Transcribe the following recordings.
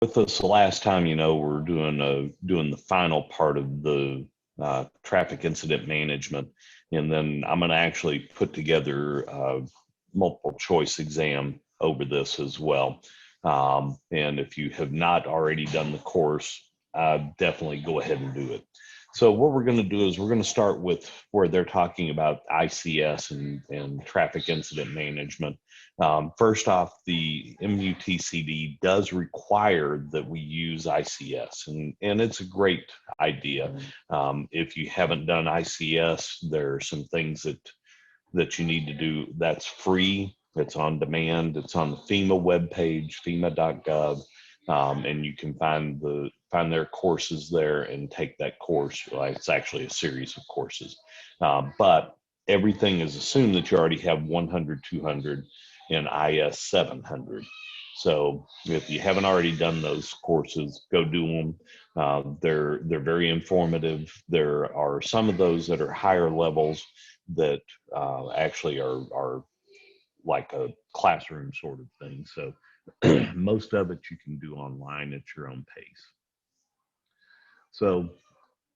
with us the last time, we're doing the final part of the traffic incident management, and then I'm going to actually put together a multiple choice exam over this as well. And if you have not already done the course, definitely go ahead and do it. So what we're going to do is we're going to start with where they're talking about ICS and traffic incident management. First off, the MUTCD does require that we use ICS, and it's a great idea. If you haven't done ICS, there are some things that you need to do. That's free. It's on demand. It's on the FEMA webpage, FEMA.gov, and you can find their courses there and take that course. It's actually a series of courses, but everything is assumed that you already have 100, 200, and IS 700. So if you haven't already done those courses, go do them. They're very informative. There are some of those that are higher levels that actually are like a classroom sort of thing. So most of it you can do online at your own pace. So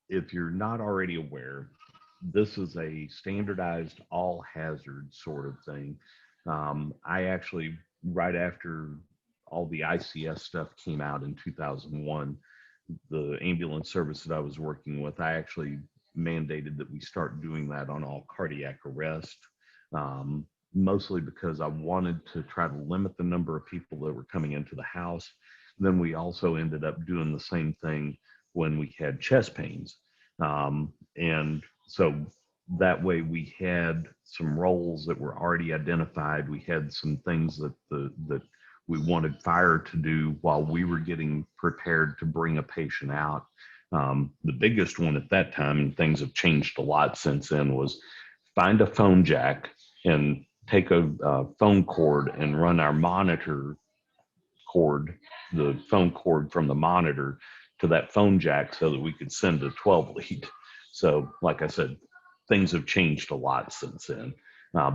if you're not already aware, this is a standardized all hazard sort of thing. I actually, right after all the ICS stuff came out in 2001, the ambulance service that I was working with, I actually mandated that we start doing that on all cardiac arrest, mostly because I wanted to try to limit the number of people that were coming into the house. Then we also ended up doing the same thing when we had chest pains. And so that way we had some roles that were already identified. We had some things that we wanted fire to do while we were getting prepared to bring a patient out. The biggest one at that time, and things have changed a lot since then, was find a phone jack and take a phone cord and run our monitor cord, the phone cord from the monitor to that phone jack so that we could send a 12 lead. So like I said, things have changed a lot since then,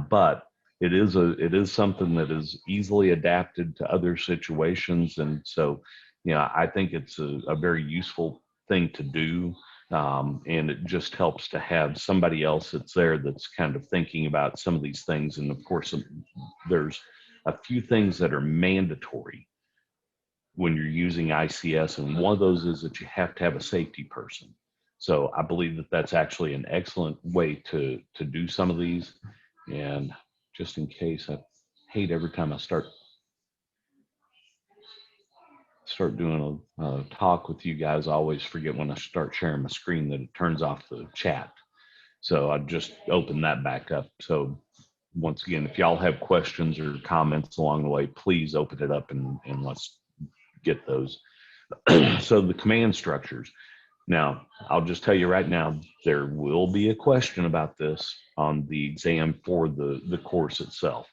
but it is something that is easily adapted to other situations. And so, I think it's a very useful thing to do. And it just helps to have somebody else that's there that's kind of thinking about some of these things. And of course, there's a few things that are mandatory when you're using ICS, and one of those is that you have to have a safety person. So I believe that that's actually an excellent way to do some of these. And just in case, I hate every time I start doing a talk with you guys, I always forget when I start sharing my screen that it turns off the chat. So I just opened that back up. So once again, if y'all have questions or comments along the way, please open it up and let's get those. So the command structures. Now, I'll just tell you right now, there will be a question about this on the exam for the course itself.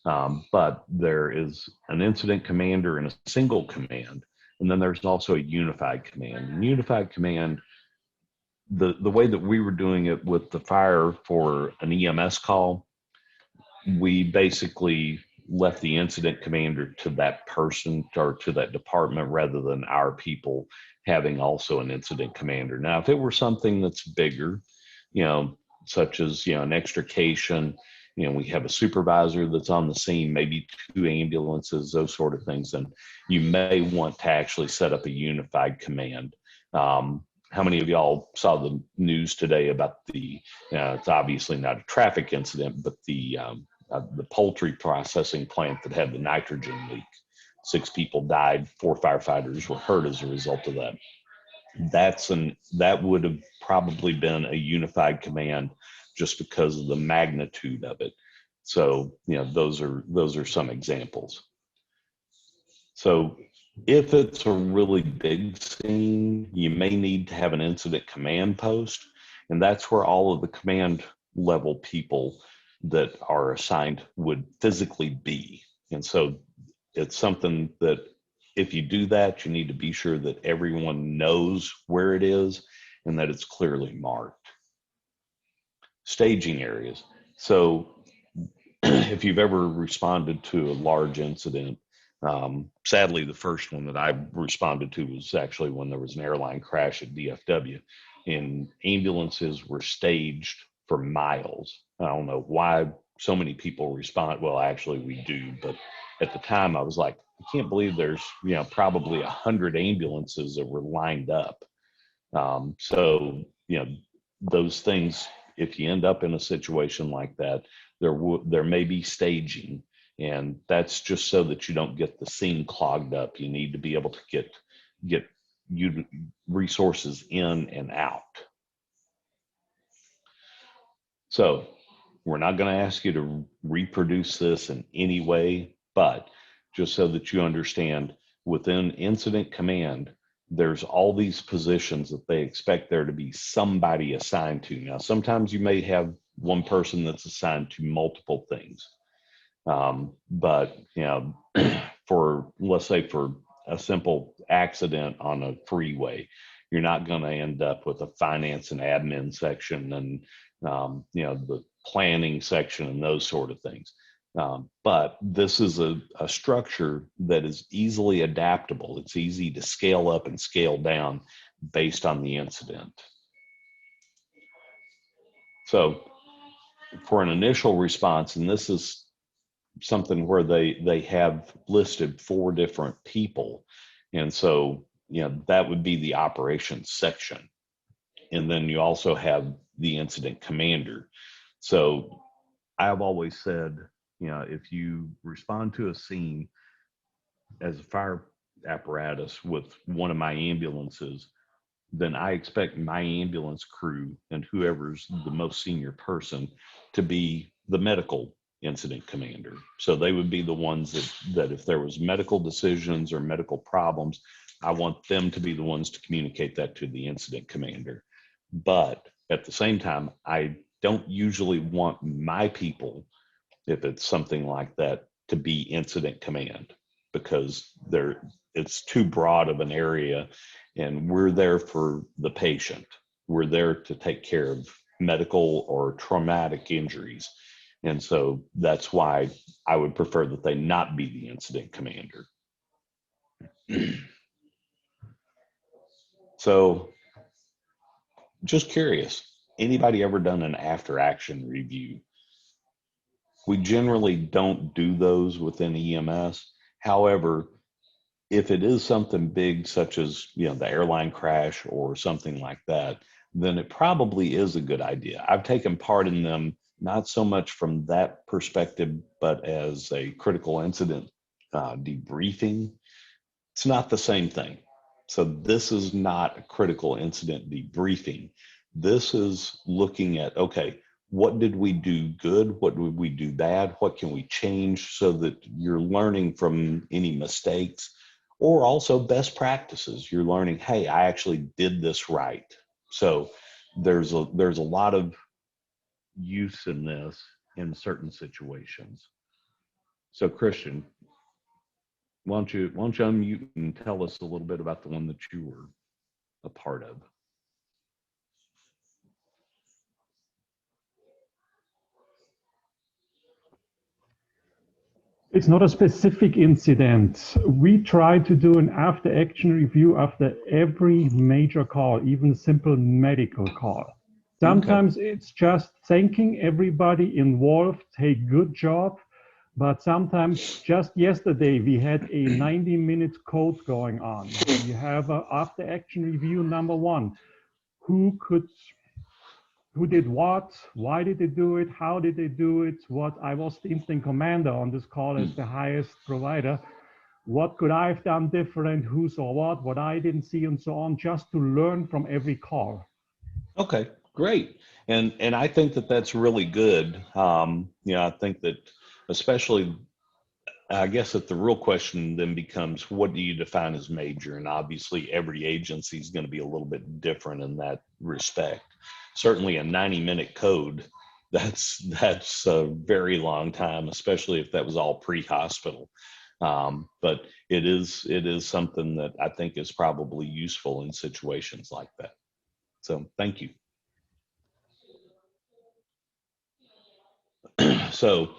But there is an incident commander and a single command, and then there's also a unified command. And unified command, the way that we were doing it with the fire for an EMS call, we basically left the incident commander to that person or to that department rather than our people having also an incident commander. Now, if it were something that's bigger, such as, an extrication, we have a supervisor that's on the scene, maybe 2 ambulances, those sort of things, then you may want to actually set up a unified command. How many of y'all saw the news today about it's obviously not a traffic incident, but the poultry processing plant that had the nitrogen leak? 6 people died, 4 firefighters were hurt as a result of that. That would have probably been a unified command just because of the magnitude of it. So, those are some examples. So if it's a really big scene, you may need to have an incident command post, and that's where all of the command level people that are assigned would physically be. And so it's something that if you do that, you need to be sure that everyone knows where it is and that it's clearly marked. Staging areas. So if you've ever responded to a large incident, Sadly, the first one that I responded to was actually when there was an airline crash at DFW, and ambulances were staged for miles. I don't know why so many people respond. Well, actually, we do, but at the time, I was like, I can't believe there's probably 100 ambulances that were lined up. So those things. If you end up in a situation like that, there may be staging, and that's just so that you don't get the scene clogged up. You need to be able to get you resources in and out. So we're not going to ask you to reproduce this in any way, but just so that you understand, within incident command, there's all these positions that they expect there to be somebody assigned to. Now, sometimes you may have one person that's assigned to multiple things. But for, let's say, for a simple accident on a freeway, you're not going to end up with a finance and admin section and the planning section and those sort of things. But this is a structure that is easily adaptable. It's easy to scale up and scale down based on the incident. So for an initial response, and this is something where they have listed 4 different people, and so that would be the operations section, and then you also have the incident commander. So I've always said, if you respond to a scene as a fire apparatus with one of my ambulances, then I expect my ambulance crew and whoever's the most senior person to be the medical incident commander. So they would be the ones that if there was medical decisions or medical problems, I want them to be the ones to communicate that to the incident commander. But at the same time, I don't usually want my people, if it's something like that, to be incident command, because it's too broad of an area, and we're there for the patient. We're there to take care of medical or traumatic injuries. And so that's why I would prefer that they not be the incident commander. So just curious, anybody ever done an after action review? We generally don't do those within EMS. However, if it is something big, such as the airline crash or something like that, then it probably is a good idea. I've taken part in them, not so much from that perspective, but as a critical incident debriefing. It's not the same thing. So this is not a critical incident debriefing. This is looking at, okay, what did we do good? What did we do bad? What can we change, so that you're learning from any mistakes, or also best practices. You're learning, hey, I actually did this right. So there's a lot of use in this in certain situations. So Christian, why don't you unmute and tell us a little bit about the one that you were a part of? It's not a specific incident. We try to do an after-action review after every major call, even a simple medical call. Sometimes it's just thanking everybody involved, hey, good job. But sometimes, just yesterday, we had a 90-minute code going on. We have an after-action review number 1. Who did what, why did they do it, how did they do it, what I was the incident commander on this call as the highest provider. What could I have done different, who saw what I didn't see, and so on, just to learn from every call. Okay, great. And I think that that's really good. I think that, especially, I guess that the real question then becomes, what do you define as major? And obviously every agency is going to be a little bit different in that respect. Certainly a 90-minute code, that's a very long time, especially if that was all pre-hospital. But it is something that I think is probably useful in situations like that. So thank you. So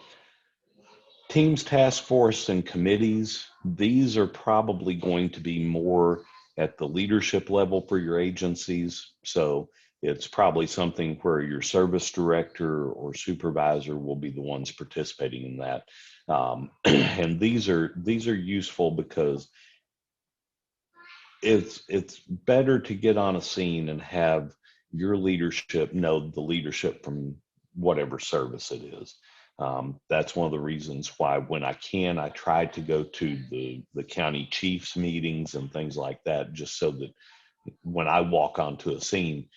Teams, task force, and committees, these are probably going to be more at the leadership level for your agencies. So it's probably something where your service director or supervisor will be the ones participating in that. And these are useful because it's better to get on a scene and have your leadership know the leadership from whatever service it is. That's one of the reasons why when I can, I try to go to the county chiefs meetings and things like that, just so that when I walk onto a scene,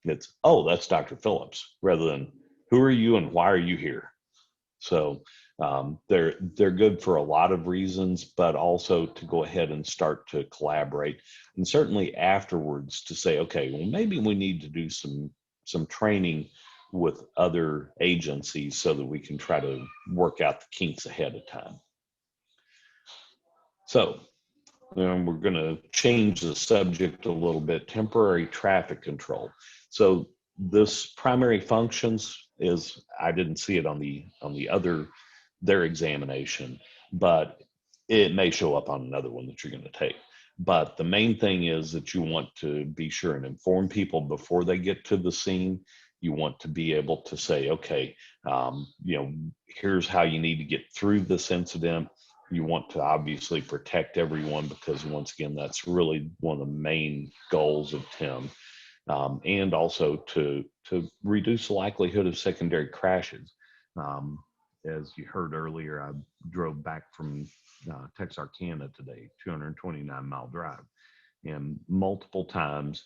it's, oh, that's Dr. Phillips, rather than who are you and why are you here? So they're good for a lot of reasons, but also to go ahead and start to collaborate, and certainly afterwards to say, okay, well, maybe we need to do some training with other agencies so that we can try to work out the kinks ahead of time. So we're going to change the subject a little bit. Temporary traffic control. So this primary functions is, I didn't see it on the other, their examination, but it may show up on another one that you're going to take. But the main thing is that you want to be sure and inform people before they get to the scene. You want to be able to say, okay, here's how you need to get through this incident. You want to obviously protect everyone, because once again, that's really one of the main goals of TIM. And also to reduce the likelihood of secondary crashes. As you heard earlier, I drove back from Texarkana today, 229-mile drive, and multiple times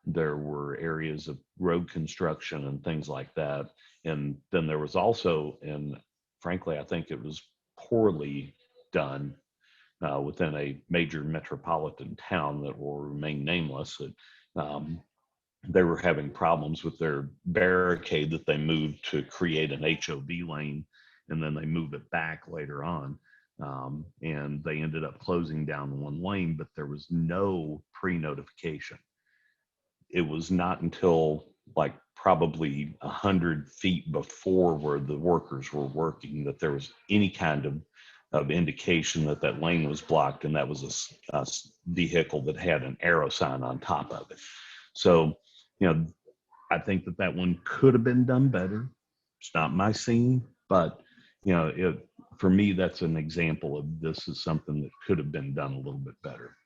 there were areas of road construction and things like that. And then there was also, and frankly, I think it was poorly done within a major metropolitan town that will remain nameless, that they were having problems with their barricade that they moved to create an HOV lane, and then they moved it back later on. And they ended up closing down one lane, but there was no pre-notification. It was not until like probably 100 feet before where the workers were working that there was any kind of indication that that lane was blocked, and that was a vehicle that had an arrow sign on top of it. So, I think that one could have been done better. It's not my scene, but for me, that's an example of this is something that could have been done a little bit better.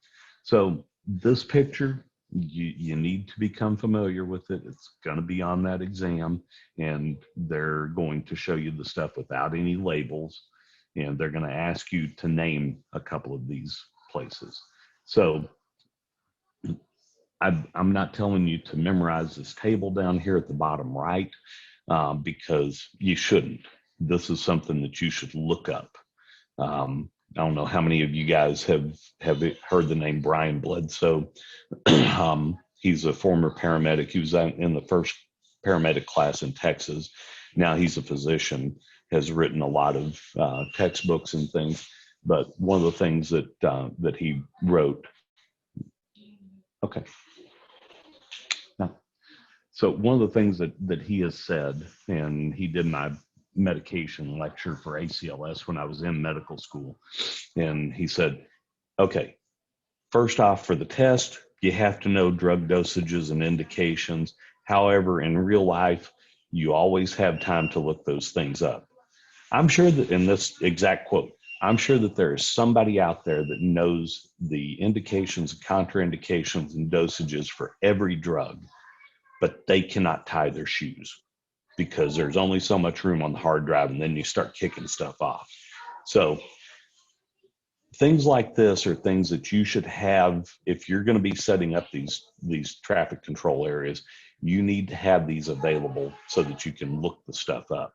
So this picture, you need to become familiar with it. It's going to be on that exam, and they're going to show you the stuff without any labels, and they're going to ask you to name a couple of these places. So I'm not telling you to memorize this table down here at the bottom right, because you shouldn't. This is something that you should look up. I don't know how many of you guys have heard the name Brian Bledsoe. He's a former paramedic. He was in the first paramedic class in Texas. Now he's a physician, has written a lot of textbooks and things. But one of the things that he wrote, okay. So one of the things that he has said, and he did my medication lecture for ACLS when I was in medical school, and he said, okay, first off, for the test, you have to know drug dosages and indications. However, in real life, you always have time to look those things up. I'm sure that in this exact quote, I'm sure that there is somebody out there that knows the indications, contraindications, and dosages for every drug, but they cannot tie their shoes because there's only so much room on the hard drive, and then you start kicking stuff off. So things like this are things that you should have if you're going to be setting up these traffic control areas. You need to have these available so that you can look the stuff up.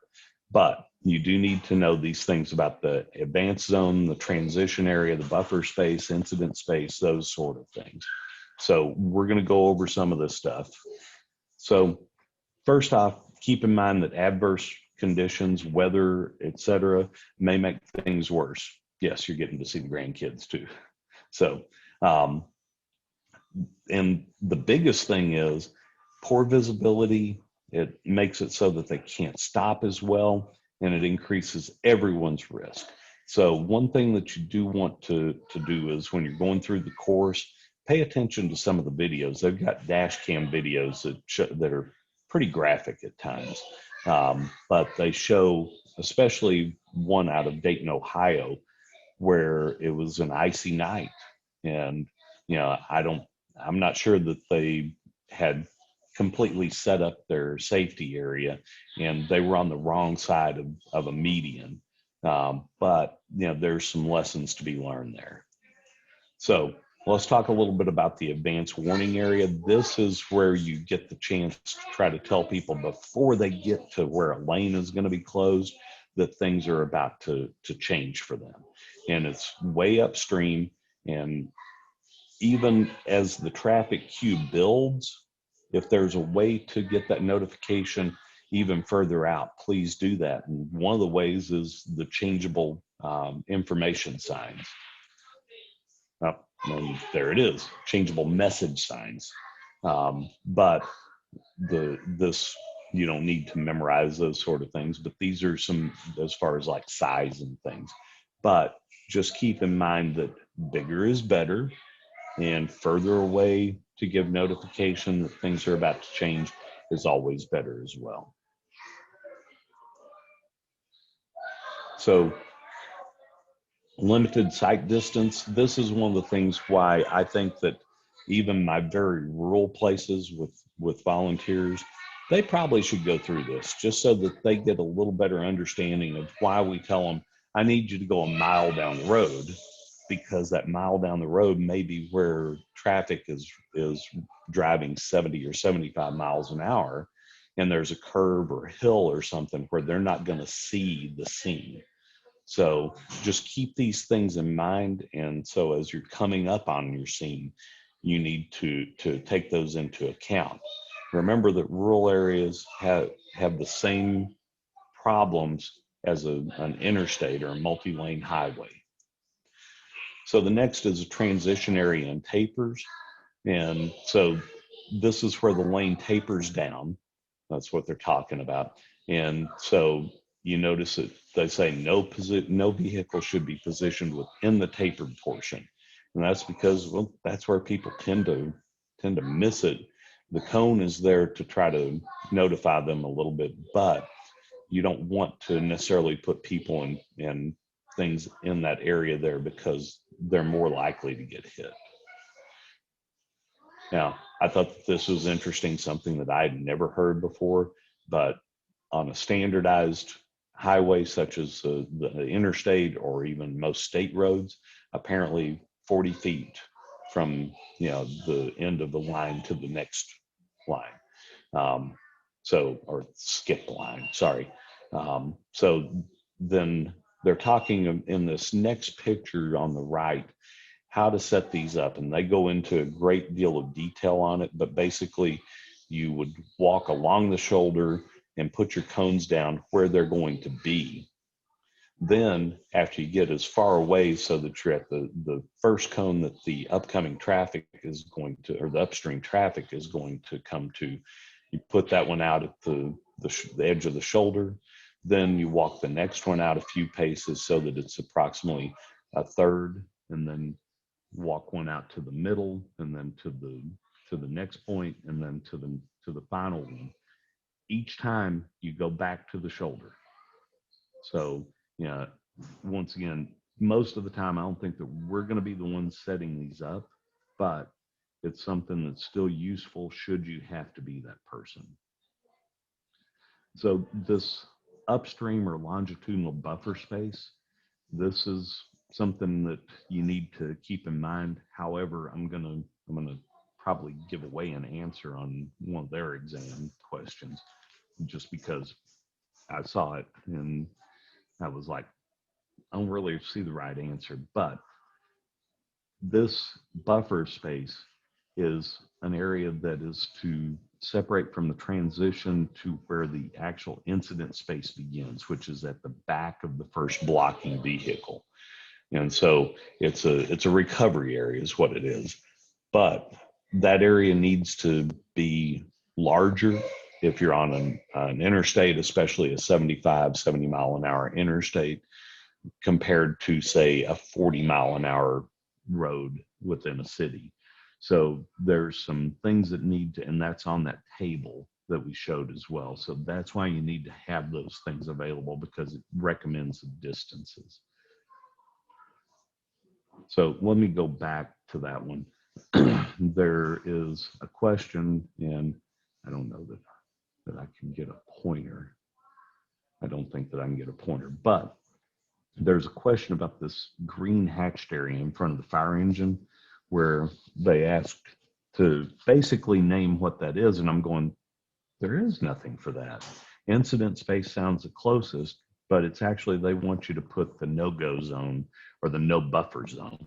But you do need to know these things about the advanced zone, the transition area, the buffer space, incident space, those sort of things. So we're going to go over some of this stuff. So first off, keep in mind that adverse conditions, weather, etc., may make things worse. Yes, you're getting to see the grandkids too. So, and the biggest thing is poor visibility. It makes it so that they can't stop as well, and it increases everyone's risk. So one thing that you do want to do is when you're going through the course, pay attention to some of the videos. They've got dash cam videos that are pretty graphic at times, but they show, especially one out of Dayton, Ohio, where it was an icy night, and I'm not sure that they had completely set up their safety area, and they were on the wrong side of a median. But there's some lessons to be learned there. So let's talk a little bit about the advanced warning area. This is where you get the chance to try to tell people before they get to where a lane is going to be closed that things are about to change for them. And it's way upstream. And even as the traffic queue builds, if there's a way to get that notification even further out, please do that. And one of the ways is the changeable information signs. Oh, and there it is, changeable message signs. But this, you don't need to memorize those sort of things, but these are some as far as like size and things. But just keep in mind that bigger is better, and further away to give notification that things are about to change is always better as well. So limited sight distance, this is one of the things why I think that even my very rural places with volunteers, they probably should go through this just so that they get a little better understanding of why we tell them, I need you to go a mile down the road, because that mile down the road may be where traffic is driving 70 or 75 miles an hour, and there's a curve or hill or something where they're not going to see the scene. So just keep these things in mind. And so as you're coming up on your scene, you need to take those into account. Remember that rural areas have the same problems as an interstate or a multi-lane highway. So the next is a transition area and tapers. And so this is where the lane tapers down. That's what they're talking about. And so you notice that they say no vehicle should be positioned within the tapered portion. And that's because, well, that's where people tend to miss it. The cone is there to try to notify them a little bit, but you don't want to necessarily put people and things in that area there because they're more likely to get hit. Now, I thought that this was interesting, something that I'd never heard before, but on a standardized highway such as the interstate or even most state roads, apparently 40 feet from the end of the line to the next line. Or skip the line, sorry. So then they're talking in this next picture on the right, how to set these up. And they go into a great deal of detail on it, but basically you would walk along the shoulder and put your cones down where they're going to be. Then after you get as far away so that you're at the first cone that the upcoming traffic is going to, or the upstream traffic is going to come to, you put that one out at the edge of the shoulder. Then you walk the next one out a few paces so that it's approximately a third, and then walk one out to the middle, and then to the next point, and then to the final one. Each time you go back to the shoulder. So once again, most of the time I don't think that we're going to be the ones setting these up, but it's something that's still useful should you have to be that person. So this upstream or longitudinal buffer space, this is something that you need to keep in mind. However, I'm gonna probably give away an answer on one of their exam questions, just because I saw it and I was like, I don't really see the right answer. But this buffer space is an area that is to separate from the transition to where the actual incident space begins, which is at the back of the first blocking vehicle. And so it's a recovery area is what it is. But that area needs to be larger if you're on an interstate, especially a 70 mile an hour interstate. compared to, say, a 40-mile-an-hour road within a city. So there's some things that need to, and that's on that table that we showed as well. So that's why you need to have those things available, because it recommends the distances. So let me go back to that one. There is a question, and I don't know that I can get a pointer. I don't think that I can get a pointer, but there's a question about this green hatched area in front of the fire engine where they asked to basically name what that is. And I'm going, there is nothing for that. Incident space sounds the closest, but it's actually, they want you to put the no-go zone or the no buffer zone.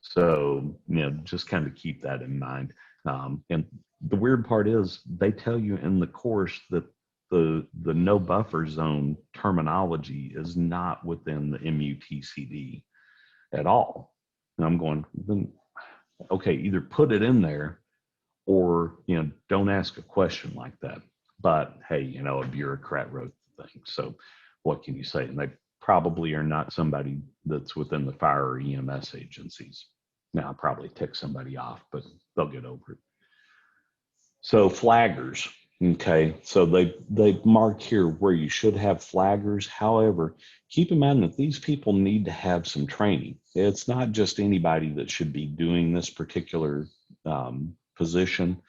So, just kind of keep that in mind. And the weird part is they tell you in the course that the no buffer zone terminology is not within the MUTCD at all. And I'm going, then, okay, either put it in there or, don't ask a question like that. But hey, a bureaucrat wrote the thing. So what can you say? And they probably are not somebody that's within the fire or EMS agencies. Now, I'll probably tick somebody off, but they'll get over it. So flaggers, okay. So they mark here where you should have flaggers. However, keep in mind that these people need to have some training. It's not just anybody that should be doing this particular position.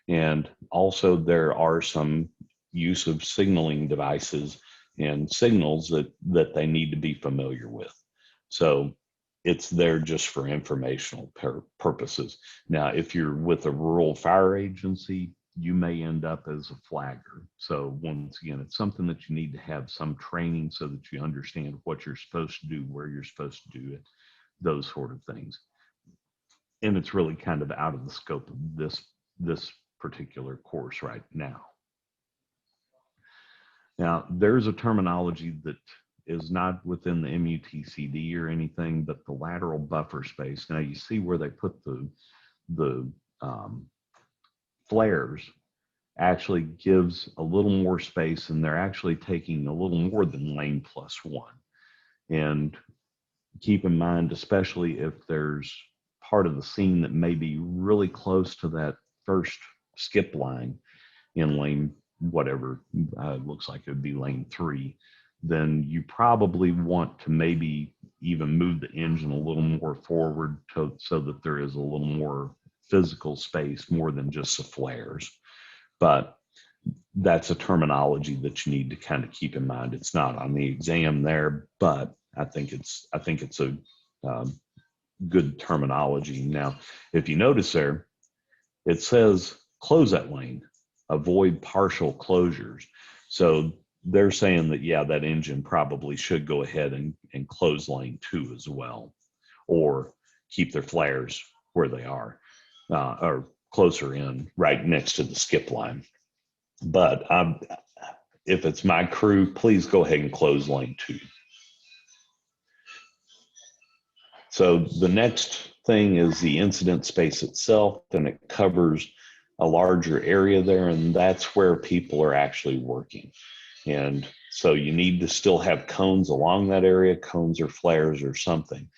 And also there are some use of signaling devices and signals that they need to be familiar with. So it's there just for informational purposes. Now, if you're with a rural fire agency, you may end up as a flagger. So once again, it's something that you need to have some training so that you understand what you're supposed to do, where you're supposed to do it, those sort of things. And it's really kind of out of the scope of this particular course right now. Now, there's a terminology that is not within the MUTCD or anything, but the lateral buffer space. Now you see where they put the flares actually gives a little more space, and they're actually taking a little more than lane +1. And keep in mind, especially if there's part of the scene that may be really close to that first skip line in lane, whatever, looks like it would be lane 3, then you probably want to maybe even move the engine a little more forward so that there is a little more physical space, more than just the flares. But that's a terminology that you need to kind of keep in mind. It's not on the exam there, but I think it's a good terminology. Now, if you notice there, it says close that lane, avoid partial closures. So they're saying that, yeah, that engine probably should go ahead and close lane 2 as well, or keep their flares where they are, or closer in, right next to the skip line. But if it's my crew, please go ahead and close lane 2. So the next thing is the incident space itself, and it covers a larger area there, and that's where people are actually working. And so you need to still have cones along that area, cones or flares or something.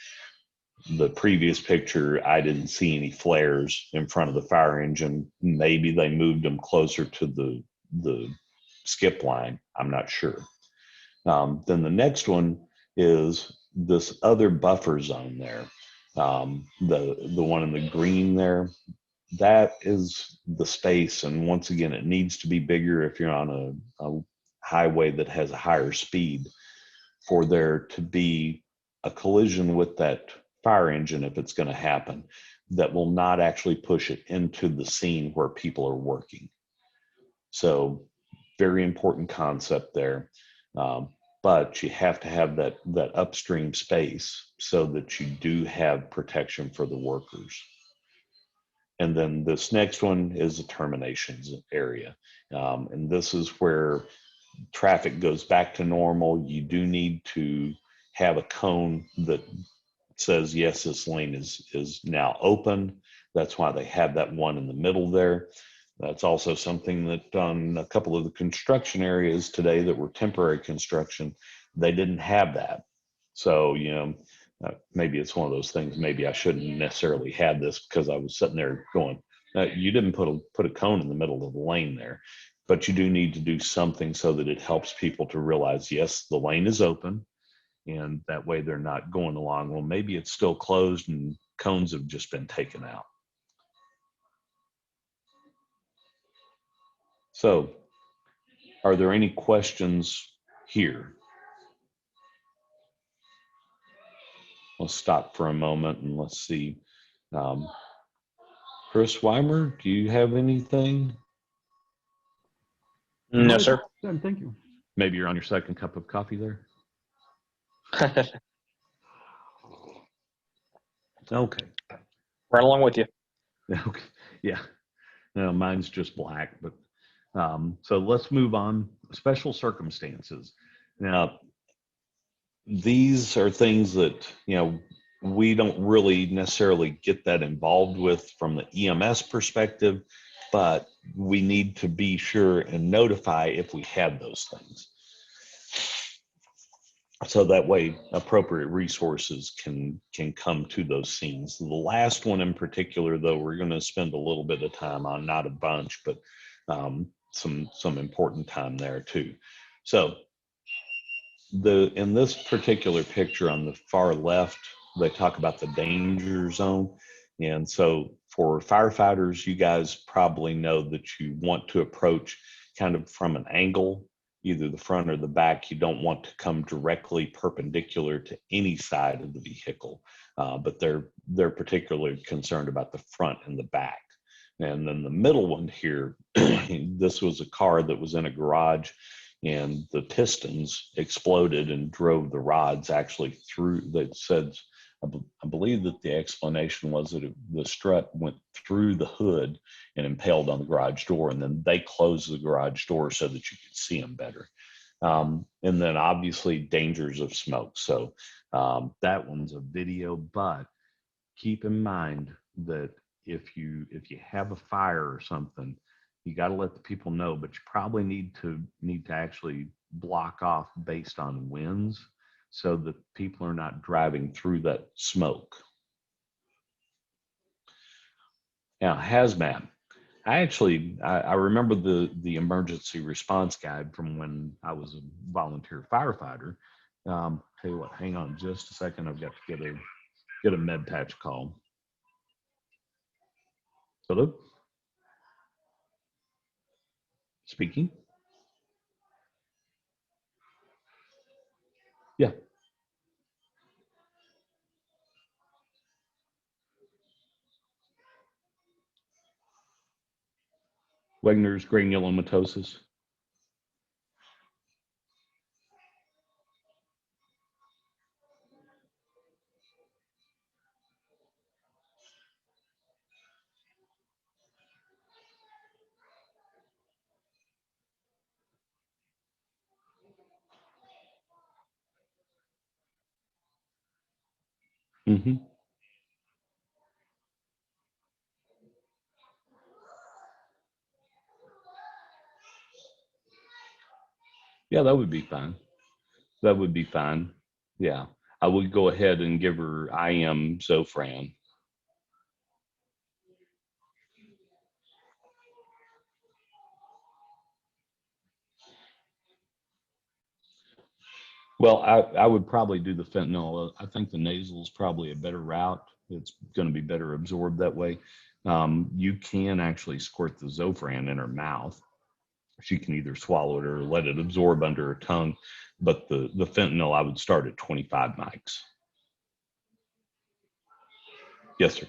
The previous picture, I didn't see any flares in front of the fire engine. Maybe they moved them closer to the skip line. I'm not sure. Then the next one is this other buffer zone there. The one in the green there, that is the space. And once again, it needs to be bigger if you're on a highway that has a higher speed, for there to be a collision with that fire engine, if it's going to happen, that will not actually push it into the scene where people are working. So very important concept there. But you have to have that upstream space so that you do have protection for the workers. And then this next one is the terminations area. And this is where traffic goes back to normal. You do need to have a cone that says, yes, this lane is now open. That's why they have that one in the middle there. That's also something that on a couple of the construction areas today that were temporary construction, they didn't have that. So, maybe it's one of those things. Maybe I shouldn't necessarily have this because I was sitting there going, you didn't put a cone in the middle of the lane there, but you do need to do something so that it helps people to realize, yes, the lane is open, and that way they're not going along. Well, maybe it's still closed and cones have just been taken out. So, are there any questions here? Let's stop for a moment and let's see. Chris Weimer, do you have anything? No, sir. Thank you. Maybe you're on your second cup of coffee there. Okay. Right along with you. Okay. Yeah. No, mine's just black, but so let's move on. Special circumstances. Now, these are things that, we don't really necessarily get that involved with from the EMS perspective, but we need to be sure and notify if we have those things. So that way appropriate resources can come to those scenes. The last one in particular, though, we're going to spend a little bit of time on, not a bunch, but some important time there too. So in this particular picture on the far left, they talk about the danger zone. And so for firefighters, you guys probably know that you want to approach kind of from an angle, either the front or the back. You don't want to come directly perpendicular to any side of the vehicle, but they're particularly concerned about the front and the back. And then the middle one here, this was a car that was in a garage, and the pistons exploded and drove the rods actually through. They said, I believe that the explanation was that the strut went through the hood and impaled on the garage door, and then they closed the garage door so that you could see them better. And then obviously dangers of smoke. So that one's a video, but keep in mind that if you have a fire or something, you got to let the people know, but you probably need to actually block off based on winds so that people are not driving through that smoke. Now, hazmat. I remember the emergency response guide from when I was a volunteer firefighter. Tell you what, hang on just a second. I've got to get a med patch call. Hello? Speaking? Yeah. Wegener's granulomatosis. Mm-hmm. Yeah, that would be fine. That would be fine. Yeah. I would go ahead and give her IM Zofran. Well, I would probably do the fentanyl. I think the nasal is probably a better route. It's going to be better absorbed that way. You can actually squirt the Zofran in her mouth. She can either swallow it or let it absorb under her tongue. But the fentanyl, I would start at 25 mics. Yes, sir.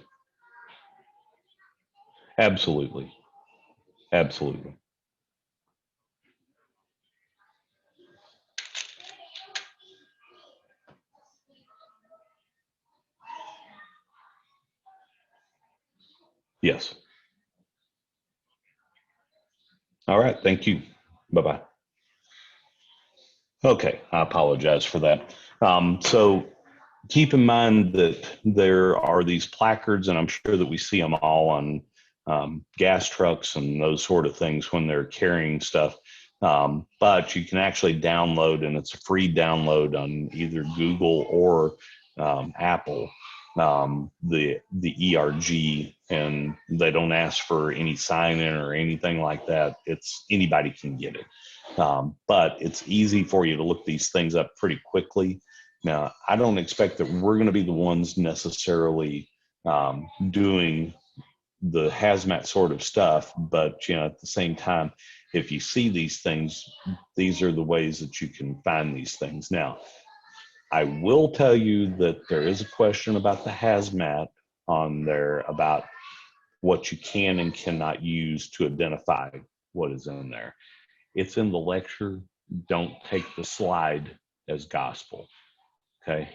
Absolutely. Absolutely. Yes. All right. Thank you. Bye-bye. Okay. I apologize for that. So keep in mind that there are these placards, and I'm sure that we see them all on gas trucks and those sort of things when they're carrying stuff. But you can actually download, and it's a free download on either Google or Apple, the ERG, and they don't ask for any sign in or anything like that. It's anybody can get it. But it's easy for you to look these things up pretty quickly. Now, I don't expect that we're going to be the ones necessarily doing the hazmat sort of stuff, but at the same time, if you see these things, these are the ways that you can find these things. Now, I will tell you that there is a question about the hazmat on there about what you can and cannot use to identify what is in there. It's in the lecture. Don't take the slide as gospel. Okay.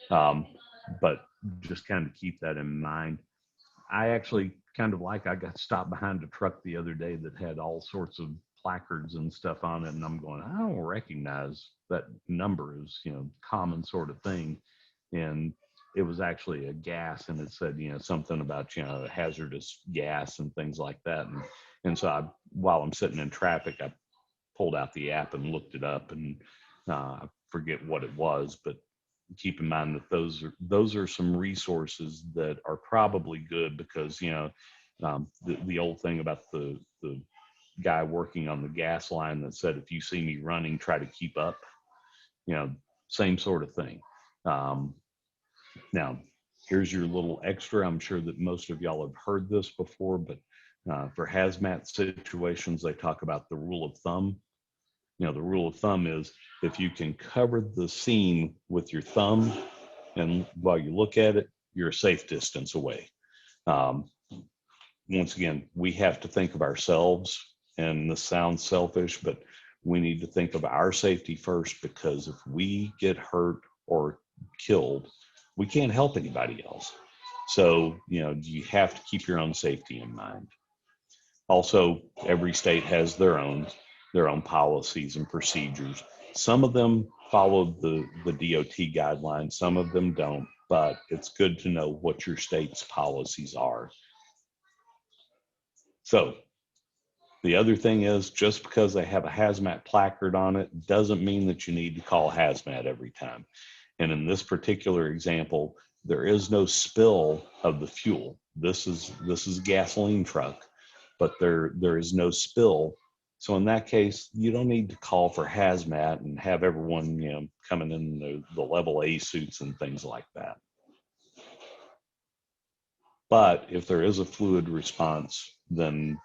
But just kind of keep that in mind. I actually I got stopped behind a truck the other day that had all sorts of placards and stuff on it. And I'm going, I don't recognize that number as, common sort of thing. And it was actually a gas, and it said, something about, hazardous gas and things like that. And so while I'm sitting in traffic, I pulled out the app and looked it up, and I forget what it was, but keep in mind that those are some resources that are probably good, because the old thing about the guy working on the gas line that said, if you see me running, try to keep up, same sort of thing. Now here's your little extra. I'm sure that most of y'all have heard this before, but for hazmat situations, they talk about the rule of thumb. The rule of thumb is, if you can cover the scene with your thumb, and while you look at it, you're a safe distance away. Once again, we have to think of ourselves, and this sounds selfish, but we need to think of our safety first, because if we get hurt or killed, we can't help anybody else. So, you have to keep your own safety in mind. Also, every state has their own policies and procedures. Some of them follow the DOT guidelines, some of them don't, but it's good to know what your state's policies are. So the other thing is, just because they have a hazmat placard on it doesn't mean that you need to call hazmat every time. And in this particular example, there is no spill of the fuel. This is a gasoline truck, but there is no spill. So in that case, you don't need to call for hazmat and have everyone, coming in the level A suits and things like that. But if there is a fluid response, then,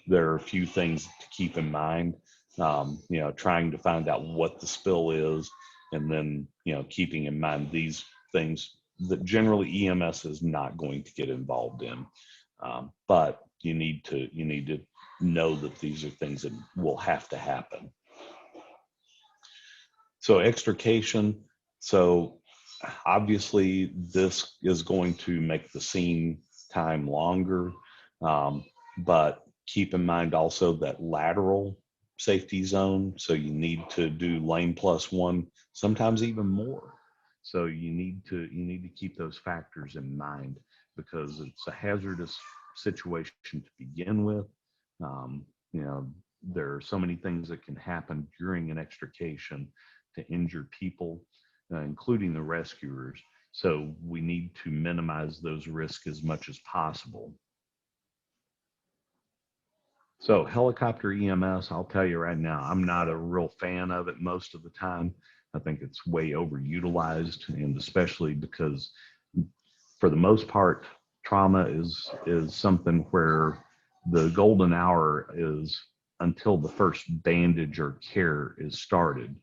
there are a few things to keep in mind, trying to find out what the spill is, and then, keeping in mind these things that generally EMS is not going to get involved in. But you need to know that these are things that will have to happen. So extrication. So obviously this is going to make the scene time longer, but keep in mind also that lateral safety zone. So you need to do lane +1, sometimes even more. So you need to keep those factors in mind, because it's a hazardous situation to begin with. There are so many things that can happen during an extrication to injure people, including the rescuers. So we need to minimize those risks as much as possible. So helicopter EMS, I'll tell you right now, I'm not a real fan of it most of the time. I think it's way overutilized, and especially because for the most part, trauma is something where the golden hour is until the first bandage or care is started.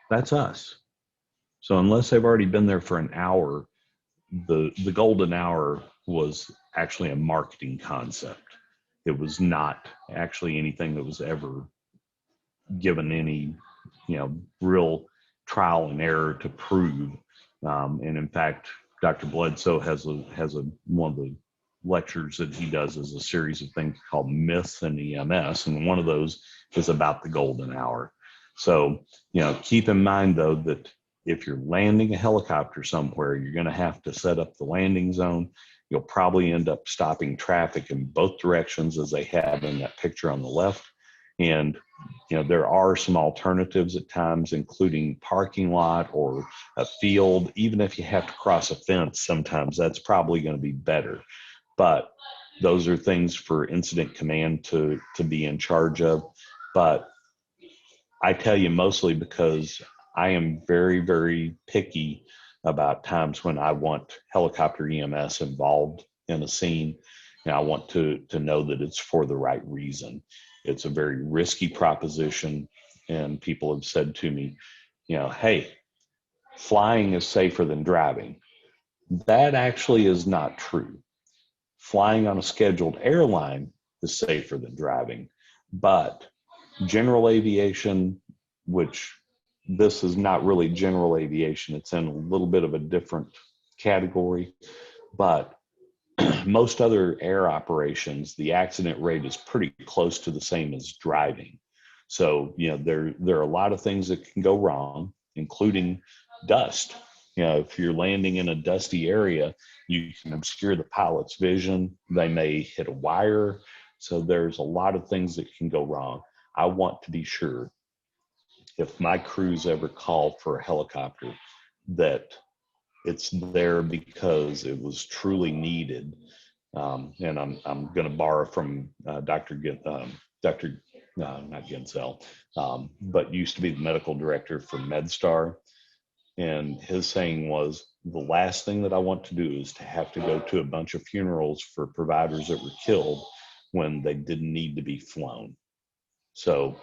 That's us. So unless they've already been there for an hour, the golden hour was actually a marketing concept. It was not actually anything that was ever given any, real trial and error to prove. And in fact, Dr. Bledsoe has one of the lectures that he does is a series of things called myths in EMS, and one of those is about the golden hour. So, keep in mind though that if you're landing a helicopter somewhere, you're going to have to set up the landing zone. You'll probably end up stopping traffic in both directions, as they have in that picture on the left. And there are some alternatives at times, including parking lot or a field. Even if you have to cross a fence, sometimes that's probably going to be better. But those are things for incident command to be in charge of. But I tell you mostly because I am very, very picky about times when I want helicopter EMS involved in a scene. And I want to know that it's for the right reason. It's a very risky proposition. And people have said to me, hey, flying is safer than driving. That actually is not true. Flying on a scheduled airline is safer than driving, but general aviation, which this is not really general aviation, it's in a little bit of a different category, but most other air operations, the accident rate is pretty close to the same as driving. So, there are a lot of things that can go wrong, including dust. If you're landing in a dusty area, you can obscure the pilot's vision. They may hit a wire. So there's a lot of things that can go wrong. I want to be sure if my crews ever call for a helicopter that it's there because it was truly needed. And I'm going to borrow from Dr. Not Gensel, but used to be the medical director for MedStar. And his saying was, the last thing that I want to do is to have to go to a bunch of funerals for providers that were killed when they didn't need to be flown. So,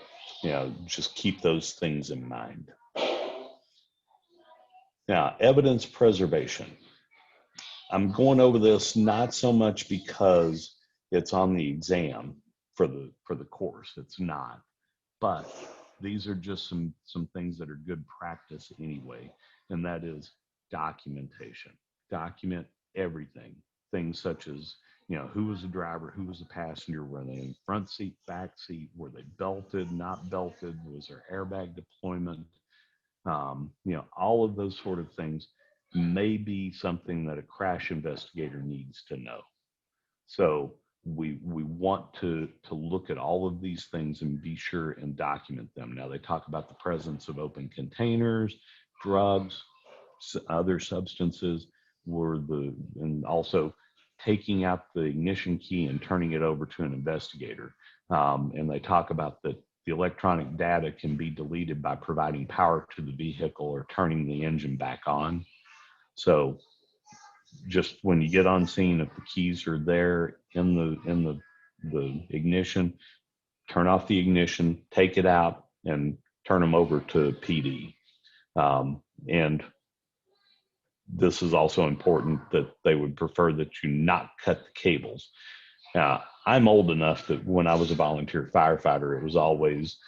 just keep those things in mind. Now, evidence preservation. I'm going over this not so much because it's on the exam for the course. It's not. But these are just some things that are good practice anyway, and that is documentation. Document everything. Things such as, who was the driver, who was the passenger, were they in front seat, back seat, were they belted, not belted, was there airbag deployment? All of those sort of things may be something that a crash investigator needs to know. So we want to look at all of these things and be sure and document them. Now, they talk about the presence of open containers, drugs, other substances, and also taking out the ignition key and turning it over to an investigator. And they talk about that the electronic data can be deleted by providing power to the vehicle or turning the engine back on. So just when you get on scene, if the keys are there in the ignition, turn off the ignition, take it out, and turn them over to PD. And this is also important that they would prefer that you not cut the cables. I'm old enough that when I was a volunteer firefighter, it was always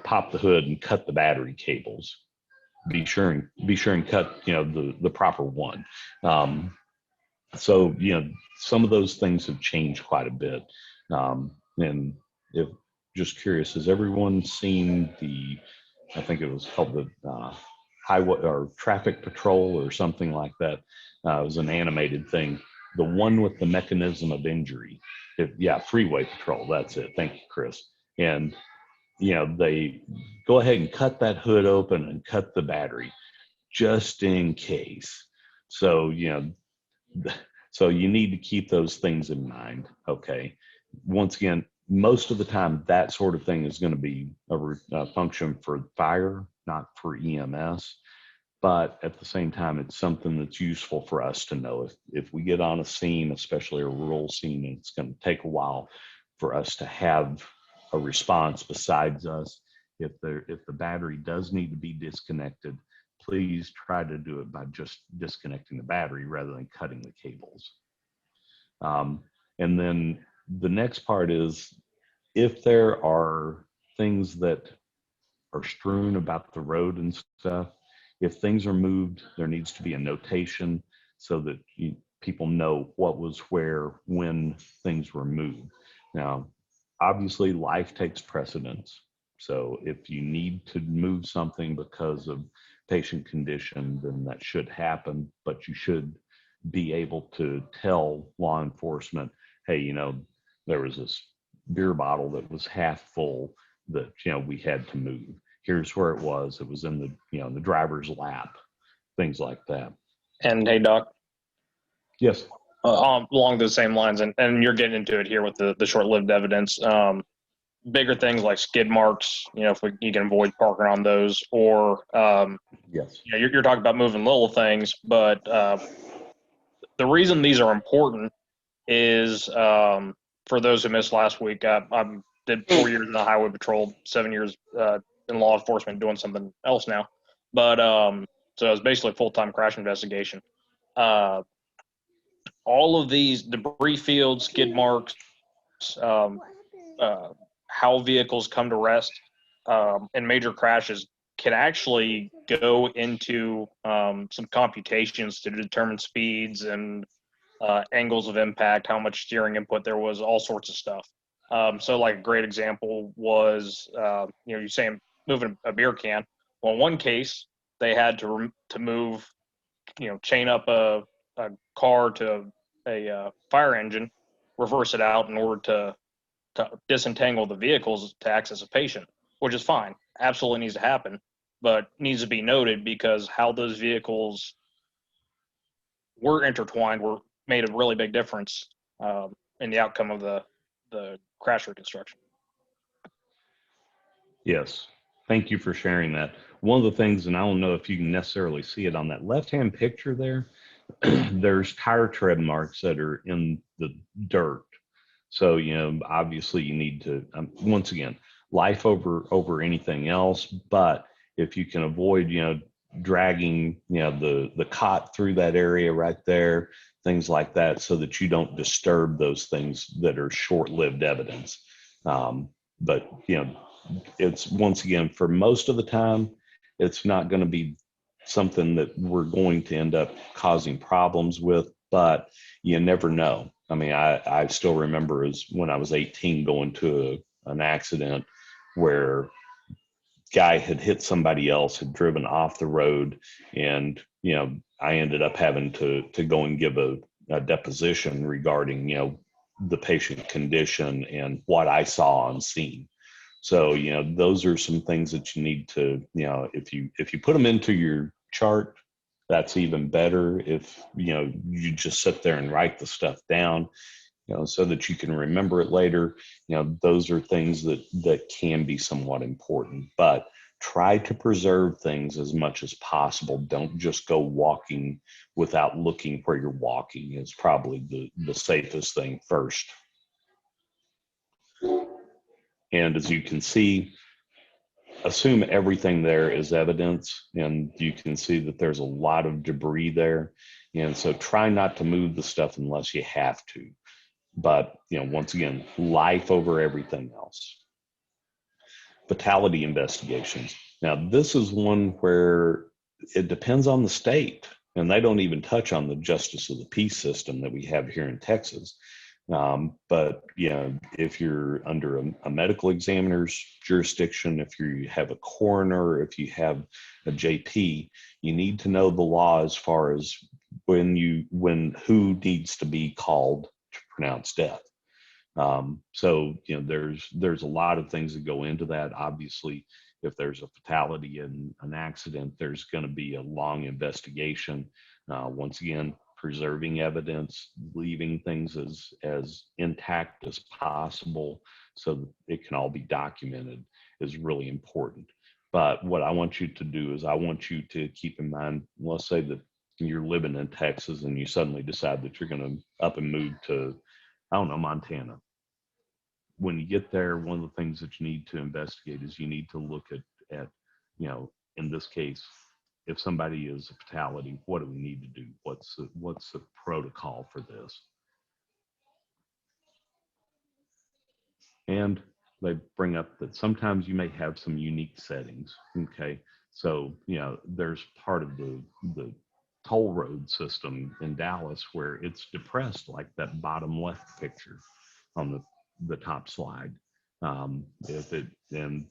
pop the hood and cut the battery cables. Be sure and cut the proper one. So some of those things have changed quite a bit. And if just curious, has everyone seen I think it was called the highway or traffic patrol or something like that? It was an animated thing. The one with the mechanism of injury. Freeway patrol. That's it. Thank you, Chris. And they go ahead and cut that hood open and cut the battery just in case. So, so you need to keep those things in mind. Okay. Once again, most of the time, that sort of thing is going to be a function for fire, not for EMS. But at the same time, it's something that's useful for us to know. If we get on a scene, especially a rural scene, and it's going to take a while for us to have a response besides us. If the battery does need to be disconnected, please try to do it by just disconnecting the battery rather than cutting the cables. And then the next part is, if there are things that are strewn about the road and stuff, if things are moved, there needs to be a notation so that people know what was where when things were moved. Now, obviously, life takes precedence. So if you need to move something because of patient condition, then that should happen, but you should be able to tell law enforcement, hey, there was beer bottle that was half full that, we had to move. Here's where it was. It was in the driver's lap, things like that. And hey, Doc. Yes. Along those same lines, and you're getting into it here with the short-lived evidence. Bigger things like skid marks, if you can avoid parking on those, or yes, you're talking about moving little things, but the reason these are important is for those who missed last week. I did 4 years in the highway patrol, 7 years in law enforcement, doing something else now, but so it was basically a full-time crash investigation. All of these debris fields, skid marks, how vehicles come to rest in major crashes can actually go into some computations to determine speeds and angles of impact, how much steering input there was, all sorts of stuff. So like a great example was, you're saying moving a beer can. Well, in one case, they had to move, chain up a car to a fire engine, reverse it out in order to disentangle the vehicles to access a patient, which is fine. Absolutely needs to happen, but needs to be noted because how those vehicles were intertwined made a really big difference in the outcome of the crash reconstruction. Yes. Thank you for sharing that. One of the things, and I don't know if you can necessarily see it on that left-hand picture there, there's tire tread marks that are in the dirt. So, obviously you need to, once again, life over anything else. But if you can avoid, dragging, the cot through that area right there, things like that, so that you don't disturb those things that are short-lived evidence. But, it's, once again, for most of the time, it's not going to be something that we're going to end up causing problems with, but you never know. I mean, I still remember as when I was 18 going to an accident where guy had hit somebody else, had driven off the road, and I ended up having to go and give a deposition regarding the patient condition and what I saw on scene. So those are some things that you need to, if you put them into your chart, that's even better. If you just sit there and write the stuff down, so that you can remember it later, those are things that can be somewhat important. But try to preserve things as much as possible. Don't just go walking without looking where you're walking. Is probably the safest thing first. And as you can see, assume everything there is evidence, and you can see that there's a lot of debris there. And so try not to move the stuff unless you have to. But, once again, life over everything else. Fatality investigations. Now, this is one where it depends on the state, and they don't even touch on the justice of the peace system that we have here in Texas. But if you're under a medical examiner's jurisdiction, if you have a coroner, if you have a JP, you need to know the law as far as who needs to be called to pronounce death. So there's a lot of things that go into that. Obviously, if there's a fatality in an accident, there's going to be a long investigation. Once again, preserving evidence, leaving things as intact as possible so that it can all be documented is really important. But what I want you to do is I want you to keep in mind, let's say that you're living in Texas and you suddenly decide that you're going to up and move to, I don't know, Montana. When you get there, one of the things that you need to investigate is you need to look at in this case, if somebody is a fatality, what do we need to do? What's the protocol for this? And they bring up that sometimes you may have some unique settings. Okay, so there's part of the toll road system in Dallas where it's depressed, like that bottom left picture on the top slide. If it, and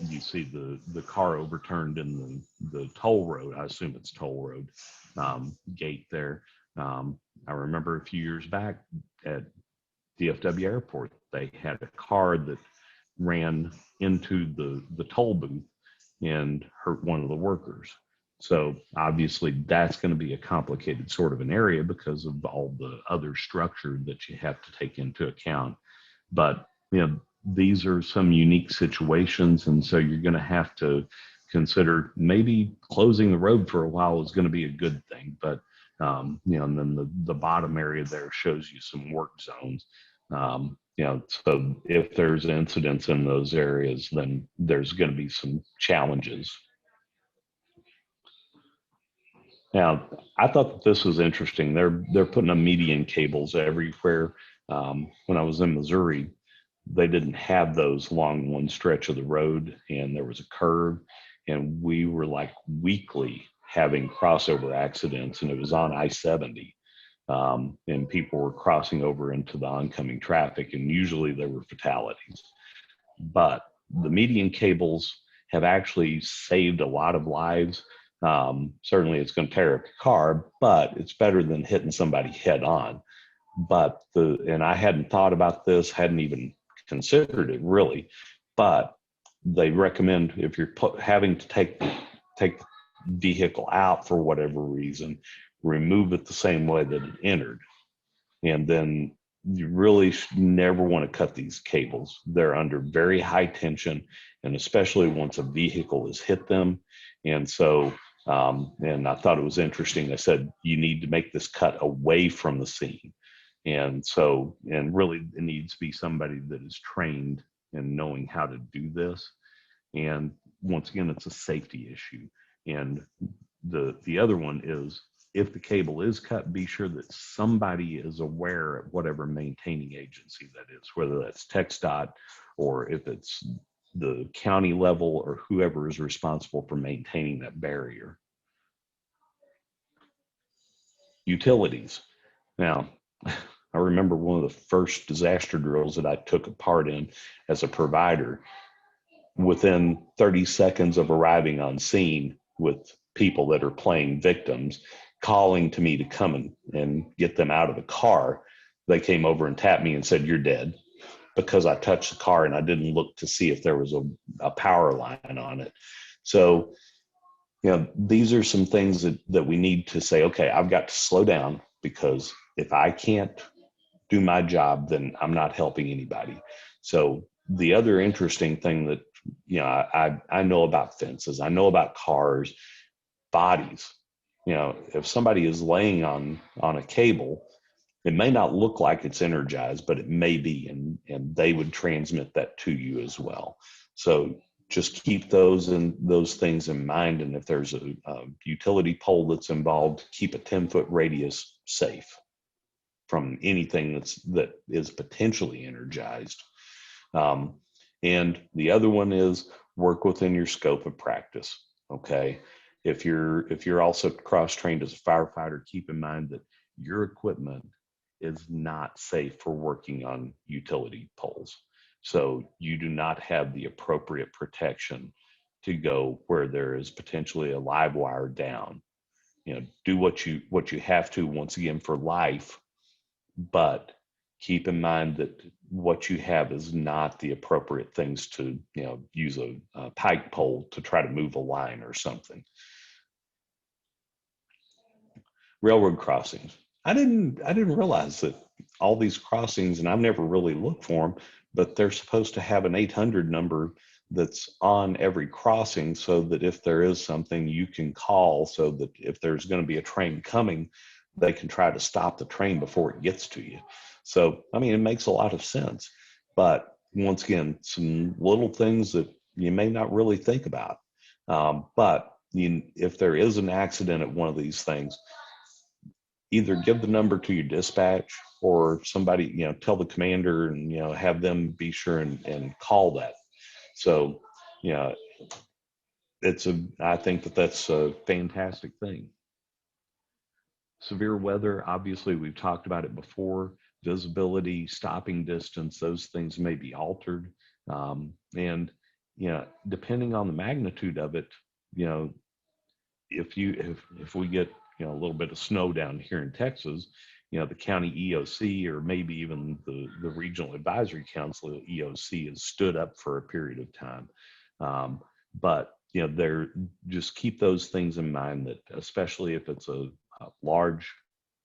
you see the car overturned in the toll road, I assume it's toll road gate there. I remember a few years back at DFW Airport, they had a car that ran into the toll booth and hurt one of the workers. So obviously that's going to be a complicated sort of an area because of all the other structure that you have to take into account. But these are some unique situations, and so you're going to have to consider maybe closing the road for a while is going to be a good thing. But and then the bottom area there shows you some work zones. So if there's incidents in those areas, then there's going to be some challenges. Now, I thought that this was interesting. They're putting up median cables everywhere. When I was in Missouri, they didn't have those along one stretch of the road, and there was a curve, and we were like weekly having crossover accidents, and it was on I-70. And people were crossing over into the oncoming traffic, and usually there were fatalities. But the median cables have actually saved a lot of lives. Certainly it's going to tear up your car, but it's better than hitting somebody head on. But and I hadn't thought about this, hadn't even considered it really, but they recommend if you're having to take the vehicle out for whatever reason, remove it the same way that it entered. And then you really never want to cut these cables. They're under very high tension, and especially once a vehicle has hit them. And so, and I thought it was interesting. They said you need to make this cut away from the scene. And so, and really it needs to be somebody that is trained in knowing how to do this. And once again, it's a safety issue. And the other one is, if the cable is cut, be sure that somebody is aware of whatever maintaining agency that is, whether that's TxDOT or if it's the county level or whoever is responsible for maintaining that barrier. Utilities. Now, I remember one of the first disaster drills that I took a part in as a provider. Within 30 seconds of arriving on scene with people that are playing victims, calling to me to come and get them out of the car, they came over and tapped me and said, "You're dead," because I touched the car and I didn't look to see if there was a power line on it. So, these are some things that we need to say, okay, I've got to slow down, because if I can't do my job, then I'm not helping anybody. So the other interesting thing that, I know about fences, I know about cars, bodies. If somebody is laying on a cable, it may not look like it's energized, but it may be, and they would transmit that to you as well. So just keep those things in mind. And if there's a utility pole that's involved, keep a 10-foot radius safe from anything that is potentially energized. And the other one is work within your scope of practice. Okay. If you're also cross-trained as a firefighter, keep in mind that your equipment is not safe for working on utility poles. So you do not have the appropriate protection to go where there is potentially a live wire down. Do what you have to, once again, for life, but keep in mind that what you have is not the appropriate things to, use a pike pole to try to move a line or something. Railroad crossings. I didn't realize that all these crossings, and I've never really looked for them, but they're supposed to have an 800 number that's on every crossing, so that if there is something, you can call, so that if there's going to be a train coming, they can try to stop the train before it gets to you. So, it makes a lot of sense. But once again, some little things that you may not really think about. But if there is an accident at one of these things, either give the number to your dispatch, or somebody, tell the commander and, have them be sure and call that. So, I think that's a fantastic thing. Severe weather, obviously we've talked about it before. Visibility, stopping distance, those things may be altered. And, depending on the magnitude of it, if we get, a little bit of snow down here in Texas, the county EOC or maybe even the regional advisory council EOC has stood up for a period of time. But they're just keep those things in mind, that especially if it's a large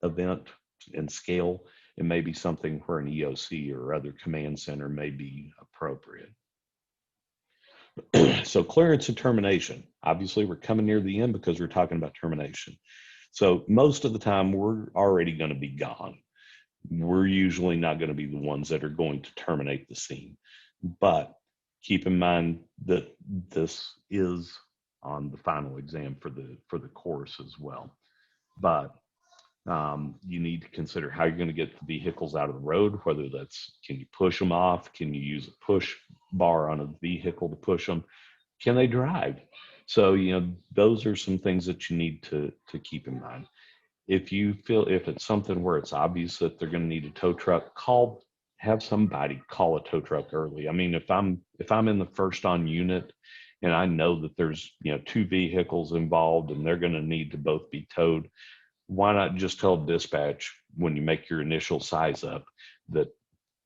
event in scale, it may be something where an EOC or other command center may be appropriate. So clearance and termination. Obviously, we're coming near the end because we're talking about termination. So most of the time, we're already going to be gone. We're usually not going to be the ones that are going to terminate the scene. But keep in mind that this is on the final exam for the course as well. But you need to consider how you're going to get the vehicles out of the road, whether that's, can you push them off? Can you use a push bar on a vehicle to push them? Can they drive? So, those are some things that you need to keep in mind. If it's something where it's obvious that they're going to need a tow truck, have somebody call a tow truck early. I mean, if I'm in the first on unit and I know that there's, 2 vehicles involved and they're going to need to both be towed, why not just tell dispatch when you make your initial size up that,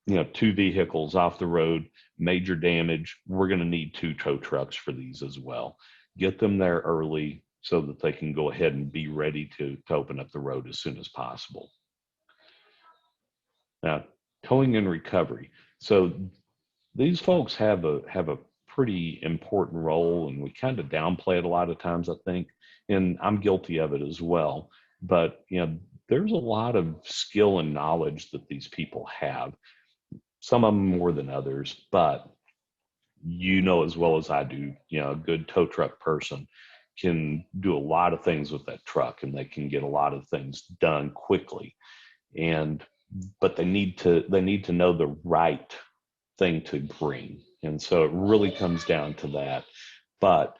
2 vehicles off the road, major damage, we're going to need 2 tow trucks for these as well. Get them there early so that they can go ahead and be ready to open up the road as soon as possible. Now, towing and recovery. So these folks have a pretty important role, and we kind of downplay it a lot of times, I think, and I'm guilty of it as well. But there's a lot of skill and knowledge that these people have. Some of them more than others, but as well as I do, a good tow truck person can do a lot of things with that truck, and they can get a lot of things done quickly. But they need to know the right thing to bring. And so it really comes down to that. But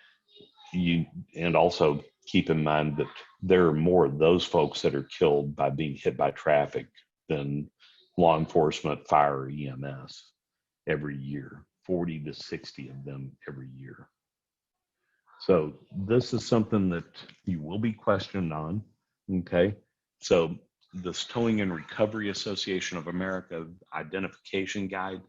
and also keep in mind that there are more of those folks that are killed by being hit by traffic than law enforcement, fire, or EMS every year, 40 to 60 of them every year. So this is something that you will be questioned on, okay? So this Towing and Recovery Association of America identification guide,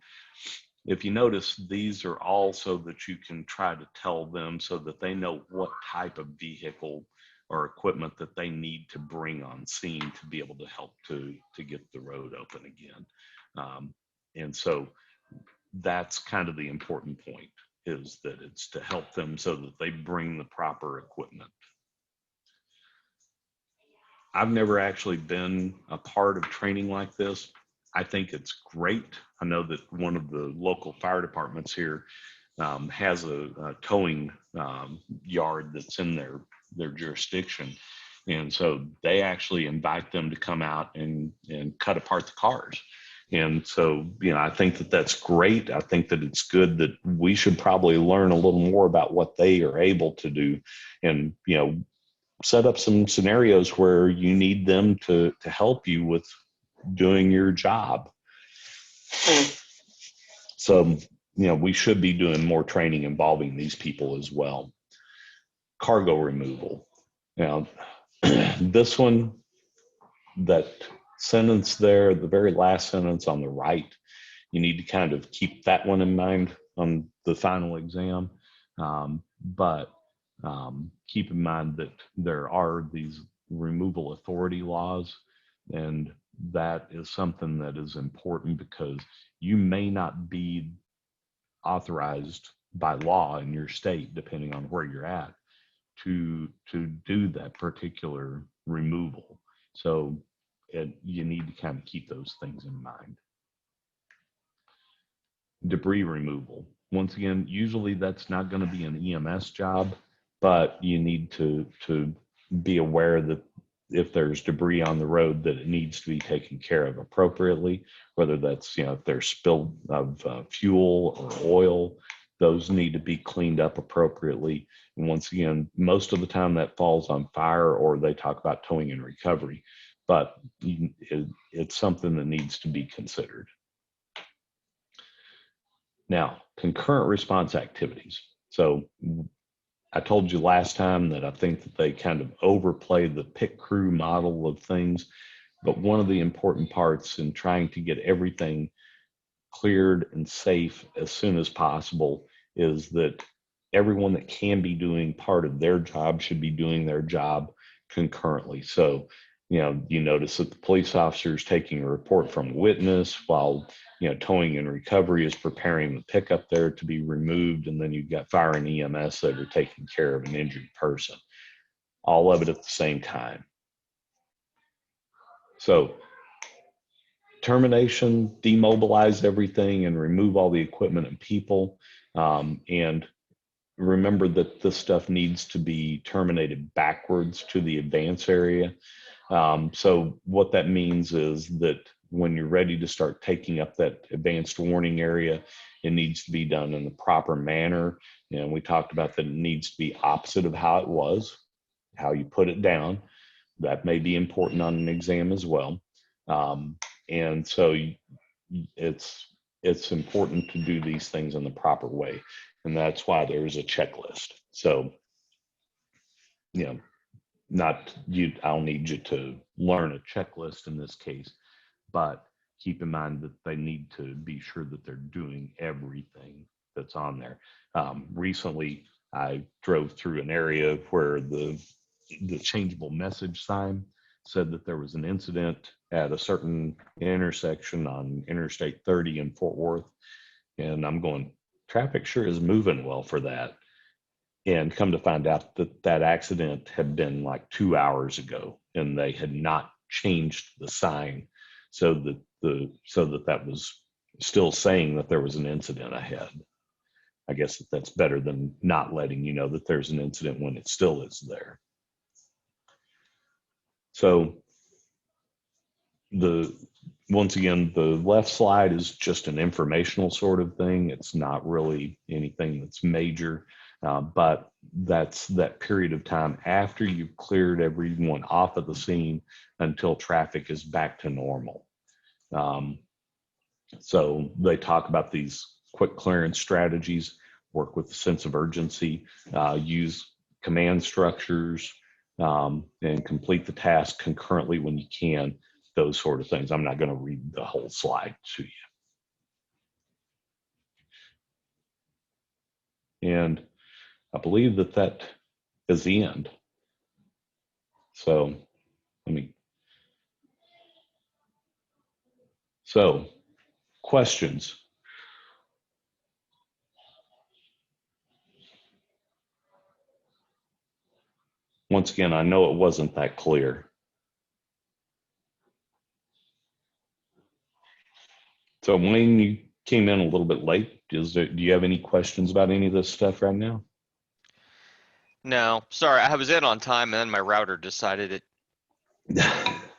if you notice, these are all so that you can try to tell them so that they know what type of vehicle or equipment that they need to bring on scene to be able to help to get the road open again. And so that's kind of the important point, is that it's to help them so that they bring the proper equipment. I've never actually been a part of training like this. I think it's great. I know that one of the local fire departments here has a towing yard that's in their jurisdiction. And so they actually invite them to come out and cut apart the cars. And so, I think that that's great. I think that it's good that we should probably learn a little more about what they are able to do, and, set up some scenarios where you need them to help you with doing your job. So, we should be doing more training involving these people as well. Cargo removal. Now, this one, that sentence there, the very last sentence on the right, you need to kind of keep that one in mind on the final exam. But keep in mind that there are these removal authority laws, and that is something that is important because you may not be authorized by law in your state, depending on where you're at, to do that particular removal. So you need to kind of keep those things in mind. Debris removal. Once again, usually that's not going to be an EMS job, but you need to be aware that if there's debris on the road, that it needs to be taken care of appropriately, whether that's, if there's spill of fuel or oil, those need to be cleaned up appropriately. And once again, most of the time that falls on fire, or they talk about towing and recovery, but it's something that needs to be considered. Now, concurrent response activities. So I told you last time that I think that they kind of overplay the pit crew model of things. But one of the important parts in trying to get everything cleared and safe as soon as possible is that everyone that can be doing part of their job should be doing their job concurrently. So, you notice that the police officer is taking a report from a witness while, towing and recovery is preparing the pickup there to be removed. And then you've got fire and EMS that are taking care of an injured person, all of it at the same time. So termination, demobilize everything and remove all the equipment and people. And remember that this stuff needs to be terminated backwards to the advance area. So what that means is that when you're ready to start taking up that advanced warning area, it needs to be done in the proper manner. And we talked about that it needs to be opposite of how it was, how you put it down. That may be important on an exam as well. And so it's important to do these things in the proper way. And that's why there's a checklist. So, I'll need you to learn a checklist in this case, but keep in mind that they need to be sure that they're doing everything that's on there. Recently, I drove through an area where the changeable message sign said that there was an incident at a certain intersection on Interstate 30 in Fort Worth. And I'm going, traffic sure is moving well for that. And come to find out that that accident had been like 2 hours ago and they had not changed the sign so that that was still saying that there was an incident ahead. I guess that's better than not letting you know that there's an incident when it still is there. So once again, the left slide is just an informational sort of thing. It's not really anything that's major, but that's that period of time after you've cleared everyone off of the scene until traffic is back to normal. So they talk about these quick clearance strategies, work with a sense of urgency, use command structures, and complete the task concurrently when you can, those sort of things. I'm not going to read the whole slide to you. And I believe that is the end. So questions? Once again, I know it wasn't that clear. So Wayne, you came in a little bit late. Do you have any questions about any of this stuff right now? No, sorry, I was in on time and then my router decided it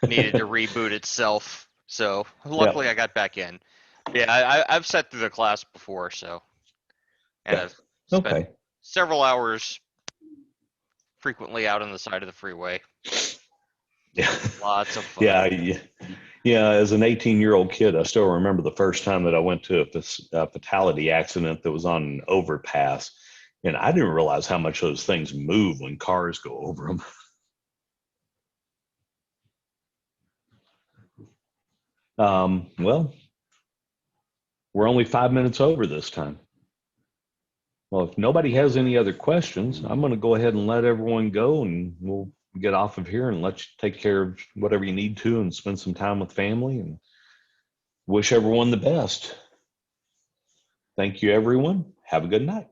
needed to reboot itself. So luckily I got back in. Yeah, I've sat through the class before, so. And I've spent several hours frequently out on the side of the freeway. Yeah. Lots of fun. Yeah. As an 18-year-old kid, I still remember the first time that I went to a fatality accident that was on an overpass. And I didn't realize how much those things move when cars go over them. Well, we're only 5 minutes over this time. Well, if nobody has any other questions, I'm going to go ahead and let everyone go, and we'll get off of here and let you take care of whatever you need to and spend some time with family, and wish everyone the best. Thank you, everyone. Have a good night.